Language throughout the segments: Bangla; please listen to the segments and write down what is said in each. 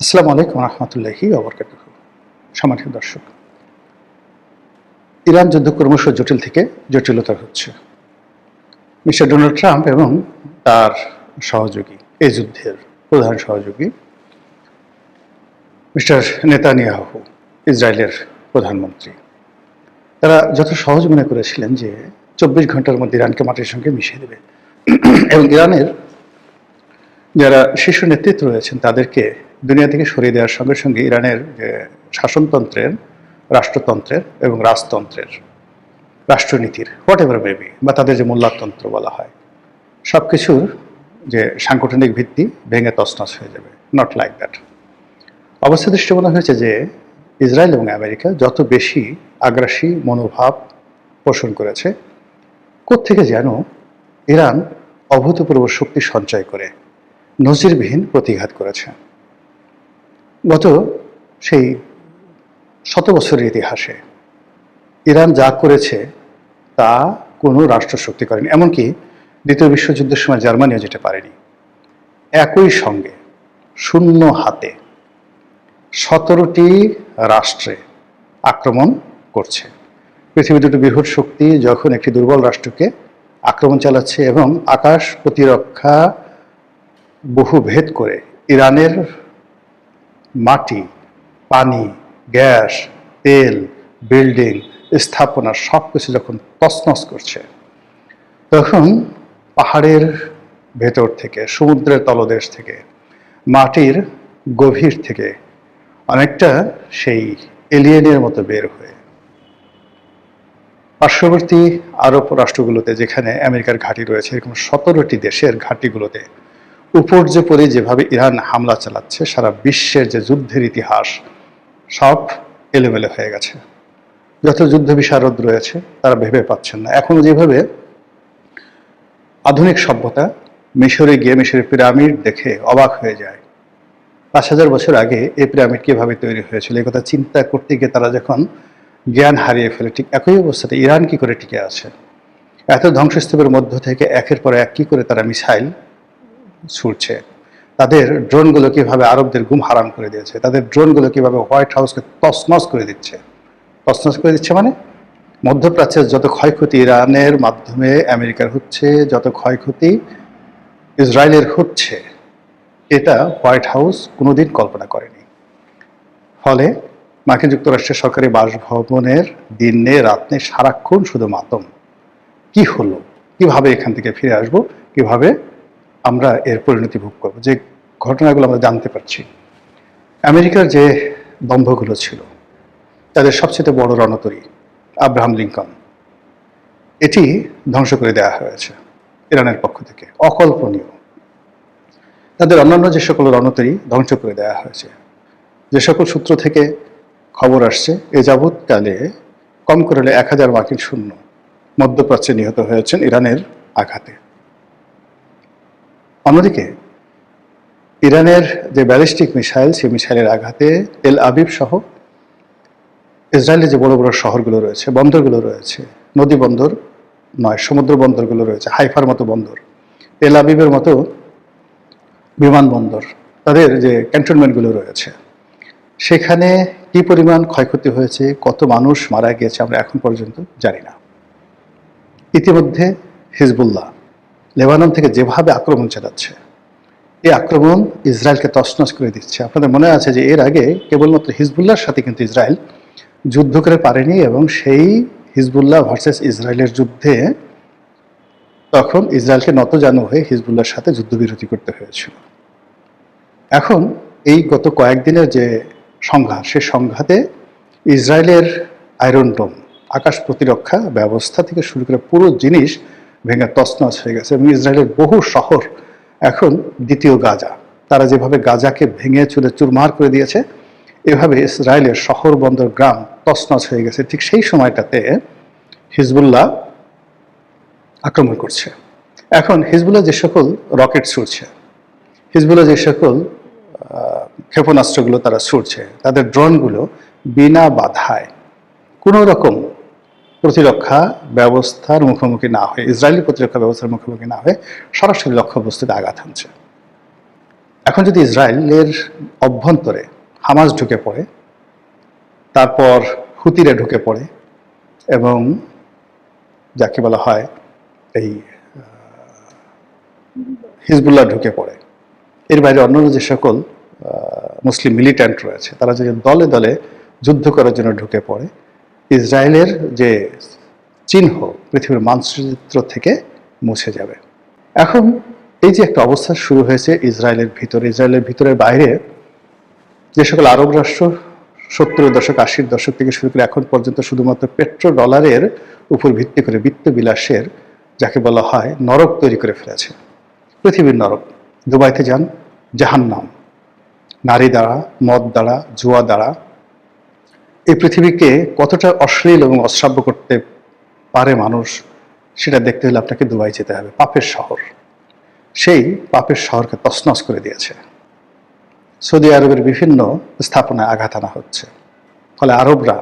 আসসালামু আলাইকুম রহমতুল্লাহি ওবরকাতুহ। সম্মানিত দর্শক, ইরান যুদ্ধ ক্রমশ জটিল থেকে জটিলতর হচ্ছে। মিস্টার ডোনাল্ড ট্রাম্প এবং তার সহযোগী, এই যুদ্ধের প্রধান সহযোগী মিস্টার নেতানিয়াহু, ইসরায়েলের প্রধানমন্ত্রী, তারা যত সহজ মনে করেছিলেন যে 24 ঘন্টার মধ্যে ইরানকে মাটির সঙ্গে মিশিয়ে দেবে এবং ইরানের যারা শীর্ষ নেতৃত্ব রয়েছেন তাদেরকে দুনিয়া থেকে সরিয়ে দেওয়ার সঙ্গে সঙ্গে ইরানের যে শাসনতন্ত্রের, রাষ্ট্রতন্ত্রের এবং রাজতন্ত্রের, রাষ্ট্রনীতির হোয়াট এভার মেবি, বা তাদের যে মূল্যতন্ত্র বলা হয়, সব কিছুর যে সাংগঠনিক ভিত্তি ভেঙে তছনছ হয়ে যাবে। Not like that. অবস্থা দৃষ্টি মনে হয়েছে যে ইসরায়েল এবং আমেরিকা যত বেশি আগ্রাসী মনোভাব পোষণ করেছে, কোত্থেকে যেন ইরান অভূতপূর্ব শক্তি সঞ্চয় করে নজিরবিহীন প্রতিঘাত করেছে। গত সেই 100 বছরের ইতিহাসে ইরান যা করেছে তা কোনো রাষ্ট্রশক্তি করেনি, এমনকি দ্বিতীয় বিশ্বযুদ্ধের সময় জার্মানিও যেটা পারেনি। একই সঙ্গে শূন্য হাতে 17টি রাষ্ট্রে আক্রমণ করছে। পৃথিবীর দুটো বৃহৎ শক্তি যখন একটি দুর্বল রাষ্ট্রকে আক্রমণ চালাচ্ছে এবং আকাশ প্রতিরক্ষা বহু ভেদ করে ইরানের মাটি, পানি, গ্যাস, তেল, বিল্ডিং, স্থাপনা সব কিছু যখন তছনছ করছে, তখন পাহাড়ের ভেতর থেকে, সমুদ্রের তলদেশ থেকে, মাটির গভীর থেকে অনেকটা সেই এলিয়েনের মতো বের হয়ে পার্শ্ববর্তী আরব রাষ্ট্রগুলোতে, যেখানে আমেরিকার ঘাঁটি রয়েছে, এরকম 17টি দেশের ঘাঁটিগুলোতে উপর্যে পরে যেভাবে ইরান হামলা চালাচ্ছে, সারা বিশ্বের যে যুদ্ধের ইতিহাস সব এলোমেলো হয়ে গেছে। যত যুদ্ধ বিশারদ রয়েছে তারা ভেবে পাচ্ছেন না। এখনো যেভাবে আধুনিক সভ্যতা মিশরে গিয়ে মিশরের পিরামিড দেখে অবাক হয়ে যায়, 5000 বছর আগে এই পিরামিড কিভাবে তৈরি হয়েছিল এই কথা চিন্তা করতে গিয়ে তারা যখন জ্ঞান হারিয়ে ফেলে, ঠিক একই অবস্থাতে ইরান কি করে টিকে আছে। এত ধ্বংসস্তূপের মধ্য থেকে একের পর এক কি করে তারা মিসাইল ছুটছে, তাদের ড্রোনগুলো কিভাবে আরবদের ঘুম হারাম করে দিয়েছে, তাদের ড্রোনগুলো কিভাবে হোয়াইট হাউসকে তছনছ করে দিচ্ছে। তছনছ করে দিচ্ছে মানে মধ্যপ্রাচ্যের যত ক্ষয়ক্ষতি ইরানের মাধ্যমে আমেরিকার হচ্ছে, যত ক্ষয়ক্ষতি ইসরায়েলের হচ্ছে, এটা হোয়াইট হাউস কোনোদিন কল্পনা করেনি। ফলে মার্কিন যুক্তরাষ্ট্রের সরকারি বাসভবনের দিনে রাতে সারাক্ষণ শুধু মাতম। কি হলো, কিভাবে এখান থেকে ফিরে আসব, কিভাবে আমরা এর পরিণতি ভোগ করব। যে ঘটনাগুলো আমরা জানতে পারছি, আমেরিকার যে দম্ভগুলো ছিল, তাদের সবচেয়ে বড় রণতরী আব্রাহাম লিঙ্কন, এটি ধ্বংস করে দেওয়া হয়েছে ইরানের পক্ষ থেকে। অকল্পনীয়। তাদের অন্যান্য যে সকল রণতরী ধ্বংস করে দেওয়া হয়েছে। যে সকল সূত্র থেকে খবর আসছে, এ যাবৎকালে কম করে 1000 মার্কিন সৈন্য মধ্যপ্রাচ্যে নিহত হয়েছেন ইরানের আঘাতে। অন্যদিকে ইরানের যে ব্যালিস্টিক মিসাইল, সেই মিসাইলের আঘাতে তেল আবিব সহ ইসরায়েলের যে বড় বড় শহরগুলো রয়েছে, বন্দরগুলো রয়েছে, নদী বন্দর নয়, সমুদ্র বন্দরগুলো রয়েছে, হাইফার মতো বন্দর, তেল আবিবের মতো বিমানবন্দর, তাদের যে ক্যান্টনমেন্টগুলো রয়েছে, সেখানে কি পরিমাণ ক্ষয়ক্ষতি হয়েছে, কত মানুষ মারা গিয়েছে আমরা এখন পর্যন্ত জানি না। ইতিমধ্যে হিজবুল্লাহ লেবানন থেকে যেভাবে আক্রমণ চালাচ্ছে, এই আক্রমণ ইসরায়েলকে তছনছ করে দিচ্ছে। আপনাদের মনে আছে যে এর আগে কেবলমাত্র হিজবুল্লাহর সাথে কিন্তু ইসরায়েল যুদ্ধ করে পারেনি, এবং সেই হিজবুল্লাহ ভার্সেস ইসরায়েলের যুদ্ধে তখন ইসরায়েলকে নতজানু হয়ে হিজবুল্লাহর সাথে যুদ্ধবিরতি করতে হয়েছিল। এখন এই গত কয়েকদিনের যে সংঘাত, সে সংঘাতে ইসরায়েলের আয়রন ডোম, আকাশ প্রতিরক্ষা ব্যবস্থা থেকে শুরু করে পুরো জিনিস ভেঙে তছনছ হয়ে গেছে, এবং ইসরায়েলের বহু শহর এখন দ্বিতীয় গাজা। তারা যেভাবে গাজাকে ভেঙে চুরে চুরমার করে দিয়েছে, এভাবে ইসরায়েলের শহর, বন্দর, গ্রাম তছনছ হয়ে গেছে। ঠিক সেই সময়টাতে হিজবুল্লাহ আক্রমণ করছে। এখন হিজবুল্লাহ যে সকল রকেট ছুটছে, হিজবুল্লাহ যে সকল ক্ষেপণাস্ত্রগুলো তারা ছুটছে, তাদের ড্রোনগুলো বিনা বাধায় কোনো রকম প্রতিরক্ষা ব্যবস্থার মুখোমুখি না হয়ে, ইসরায়েলি প্রতিরক্ষা ব্যবস্থার মুখোমুখি না হয়ে সরাসরি লক্ষ্যবস্তুতে আঘাত হানছে। এখন যদি ইসরায়েলের অভ্যন্তরে হামাস ঢুকে পড়ে, তারপর হুতিরা ঢুকে পড়ে এবং যাকে বলা হয় এই হিজবুল্লাহ ঢুকে পড়ে। এর বাইরে অন্যান্য যে সকল মুসলিম মিলিট্যান্ট রয়েছে তারা যদি দলে দলে যুদ্ধ করার জন্য ঢুকে পড়ে, ইসরায়েলের যে চিহ্ন পৃথিবীর মানচিত্র থেকে মুছে যাবে। এখন এই যে একটা অবস্থা শুরু হয়েছে ইসরায়েলের ভিতরের বাইরে যে সকল আরব রাষ্ট্র 70-এর দশক 80-এর দশক থেকে শুরু করে এখন পর্যন্ত শুধুমাত্র পেট্রো ডলারের উপর ভিত্তি করে বিত্ত বিলাসের যাকে বলা হয় নরক তৈরি করে ফেলেছে, পৃথিবীর নরক। দুবাইতে যান, জাহান্নাম, নারী দ্বারা, মদ দ্বারা, জুয়া দ্বারা এই পৃথিবীকে কতটা অশ্লীল এবং অশ্রাব্য করতে পারে মানুষ, সেটা দেখতে হলে আপনাকে দুবাই যেতে হবে, পাপের শহর। সেই পাপের শহরকে তছনছ করে দিয়েছে। সৌদি আরবের বিভিন্ন স্থাপনায় আঘাত আনা হচ্ছে, ফলে আরবরা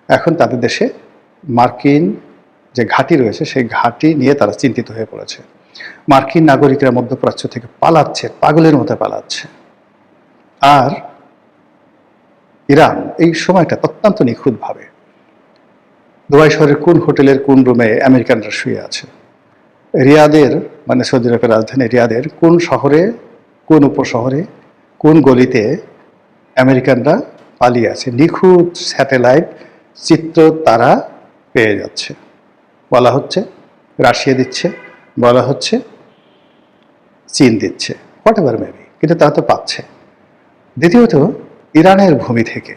এখন তাদের দেশে মার্কিন যে ঘাঁটি রয়েছে সেই ঘাঁটি নিয়ে তারা চিন্তিত হয়ে পড়েছে। মার্কিন নাগরিকরা মধ্যপ্রাচ্য থেকে পালাচ্ছে, পাগলের মতো পালাচ্ছে। আর ইরান এই সময়টা অত্যন্ত নিখুঁতভাবে দুবাই শহরের কোন হোটেলের কোন রুমে আমেরিকানরা শুয়ে আছে, রিয়াদের মানে সৌদি আরবের রাজধানী রিয়াদের কোন শহরে, কোন উপশহরে, কোন গলিতে আমেরিকানরা পালিয়ে আছে, নিখুঁত স্যাটেলাইট চিত্র তারা পেয়ে যাচ্ছে। বলা হচ্ছে রাশিয়া দিচ্ছে, বলা হচ্ছে চীন দিচ্ছে, হোয়াট এভার মেবি, কিন্তু তারা তো পাচ্ছে। দ্বিতীয়ত, ইরানের ভূমি থেকে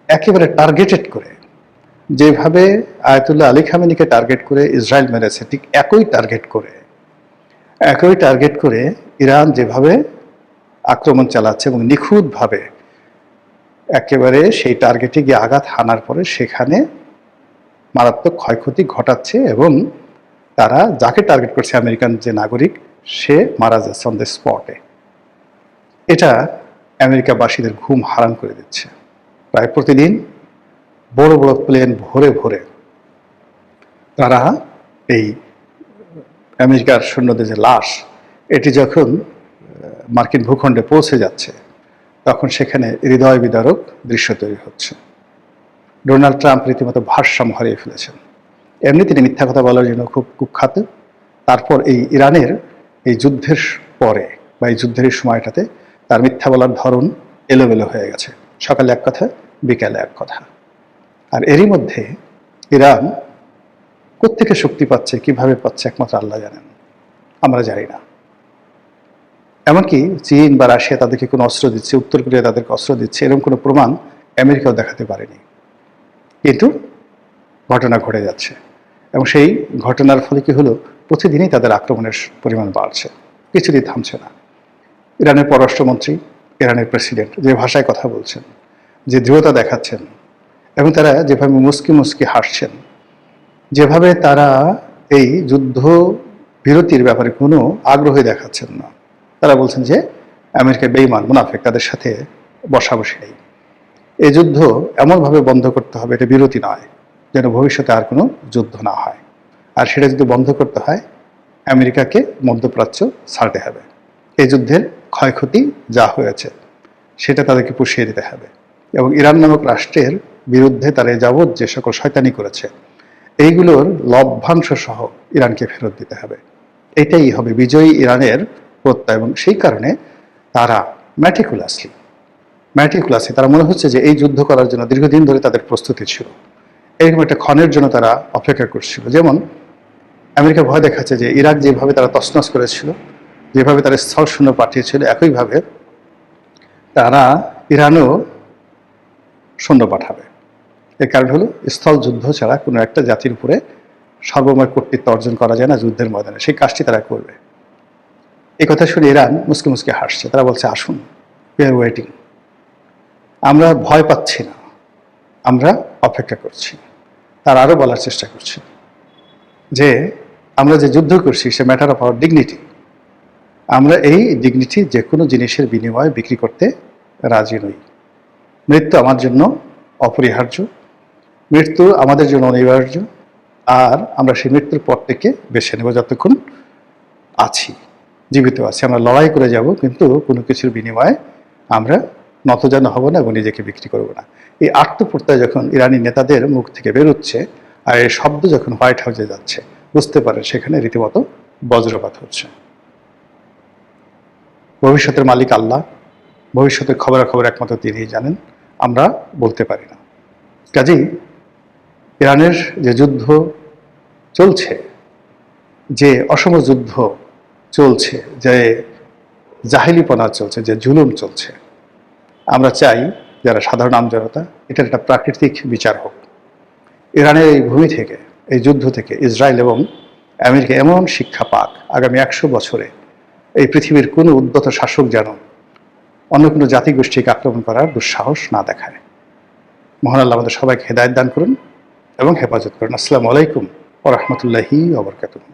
একেবারে টার্গেটেড করে যেভাবে আয়াতুল্লাহ আলী খামেনিকে টার্গেট করে ইসরায়েল মেরেছে, ঠিক একই টার্গেট করে ইরান যেভাবে আক্রমণ চালাচ্ছে এবং নিখুঁতভাবে একেবারে সেই টার্গেটে গিয়ে আঘাত হানার পরে সেখানে মারাত্মক ক্ষয়ক্ষতি ঘটাচ্ছে এবং তারা যাকে টার্গেট করছে আমেরিকান যে নাগরিক সে মারা যাচ্ছে অন দ্য স্পটে। এটা আমেরিকাবাসীদের ঘুম হারাম করে দিচ্ছে। প্রায় প্রতিদিন বড় বড় প্লেন ভরে ভরে তারা এই আমেরিকার সৈন্যদের যে লাশ এটি যখন মার্কিন ভূখণ্ডে পৌঁছে যাচ্ছে তখন সেখানে হৃদয় বিদারক দৃশ্য তৈরি হচ্ছে। ডোনাল্ড ট্রাম্প রীতিমতো ভারসাম্য হারিয়ে ফেলেছেন। এমনি তিনি মিথ্যা কথা বলার জন্য খুব কুখ্যাত। তারপর এই ইরানের এই যুদ্ধের পরে বা এই যুদ্ধের এই সময়টাতে তার মিথ্যা বলার ধরন এলোমেলো হয়ে গেছে, সকালে এক কথা বিকালে এক কথা। আর এরই মধ্যে ইরান কোত্থেকে শক্তি পাচ্ছে, কিভাবে পাচ্ছে একমাত্র আল্লাহ জানেন, আমরা জানি না। এমনকি চীন বা রাশিয়া তাদেরকে কোনো অস্ত্র দিচ্ছে, উত্তর কোরিয়া তাদেরকে অস্ত্র দিচ্ছে, এরকম কোনো প্রমাণ আমেরিকাও দেখাতে পারেনি, কিন্তু ঘটনা ঘটে যাচ্ছে। এবং সেই ঘটনার ফলে কি হলো, প্রতিদিনই তাদের আক্রমণের পরিমাণ বাড়ছে, কিছুদিন থামছে না। ইরানের পররাষ্ট্রমন্ত্রী, ইরানের প্রেসিডেন্ট যে ভাষায় কথা বলছেন, যে দৃঢ়তা দেখাচ্ছেন এবং তারা যেভাবে মুস্কি মুস্কি হাসছেন, যেভাবে তারা এই যুদ্ধ বিরতির ব্যাপারে কোনো আগ্রহী দেখাচ্ছেন না। তারা বলছেন যে আমেরিকা বেঈমান, মুনাফেক, তাদের সাথে বসাবসি নেই। এই যুদ্ধ এমনভাবে বন্ধ করতে হবে, এটা বিরতি নয়, যেন ভবিষ্যতে আর কোনো যুদ্ধ না হয়। আর সেটা যদি বন্ধ করতে হয় আমেরিকাকে মধ্যপ্রাচ্য ছাড়তে হবে। এই যুদ্ধের ক্ষয়ক্ষতি যা হয়েছে সেটা তাদেরকে পুষিয়ে দিতে হবে এবং ইরান নামক রাষ্ট্রের বিরুদ্ধে তারা যাবৎ যে সকল শয়তানি করেছে এইগুলোর লভ্যাংশ সহ ইরানকে ফেরত দিতে হবে। এটাই হবে বিজয়ী ইরানের প্রত্যয়। এবং সেই কারণে তারা ম্যাটিকুলাসলি তারা মনে হচ্ছে যে এই যুদ্ধ করার জন্য দীর্ঘদিন ধরে তাদের প্রস্তুতি ছিল, এরকম একটা ক্ষণের জন্য তারা অপেক্ষা করছিল। যেমন আমেরিকা ভয় দেখাচ্ছে যে ইরাক যেভাবে তারা তছনছ করেছিল, যেভাবে তারা স্থল শূন্য পাঠিয়েছিল, একইভাবে তারা ইরানও সৈন্য পাঠাবে। এর কারণ হলো স্থল যুদ্ধ ছাড়া কোনো একটা জাতির উপরে সর্বময় কর্তৃত্ব অর্জন করা যায় না যুদ্ধের ময়দানে, সেই কাজটি তারা করবে। এই কথা শুনে ইরান মুসকে মুসকে হাসছে। তারা বলছে আসুন, উই আর ওয়েটিং, আমরা ভয় পাচ্ছি না, আমরা অপেক্ষা করছি। তার আরও বলার চেষ্টা করছে যে আমরা যে যুদ্ধ করছি সে ম্যাটার অফ আওয়ার ডিগনিটি, আমরা এই ডিগনিটি যে কোনো জিনিসের বিনিময়ে বিক্রি করতে রাজি নই। মৃত্যু আমার জন্য অপরিহার্য, মৃত্যু আমাদের জন্য অনিবার্য, আর আমরা সেই মৃত্যুর পর থেকে বেছে নেব যতক্ষণ আছি, জীবিত আছি। আমরা লড়াই করে যাব, কিন্তু কোনো কিছুর বিনিময়ে আমরা নতজানু হব না এবং নিজেকে বিক্রি করব না। এই আত্মপ্রত্যয় যখন ইরানি নেতাদের মুখ থেকে বেরোচ্ছে আর এই শব্দ যখন হোয়াইট হাউসে যাচ্ছে, বুঝতে পারেন সেখানে রীতিমতো বজ্রপাত হচ্ছে। ভবিষ্যতের মালিক আল্লাহ, ভবিষ্যতের খবরাখবর একমাত্র তিনিই জানেন, আমরা বলতে পারি না। কাজেই ইরানের যে যুদ্ধ চলছে, যে অসম যুদ্ধ চলছে, যে জাহিলিপনা চলছে, যে জুলুম চলছে, আমরা চাই যারা সাধারণ আমজনতা এটার একটা প্রাকৃতিক বিচার হোক। ইরানের এই ভূমি থেকে, এই যুদ্ধ থেকে ইসরায়েল এবং আমেরিকা এমন শিক্ষা পাক, আগামী 100 বছরে এই পৃথিবীর কোনো উদ্যত শাসক যেন অন্য কোনো জাতিগোষ্ঠীকে আক্রমণ করার দুঃসাহস না দেখায়। মহান আল্লাহ আমাদের সবাইকে হেদায়েত দান করুন এবং হেফাজত করুন। আসসালামু আলাইকুম ওয়া রাহমাতুল্লাহি ওয়া বারাকাতুহু।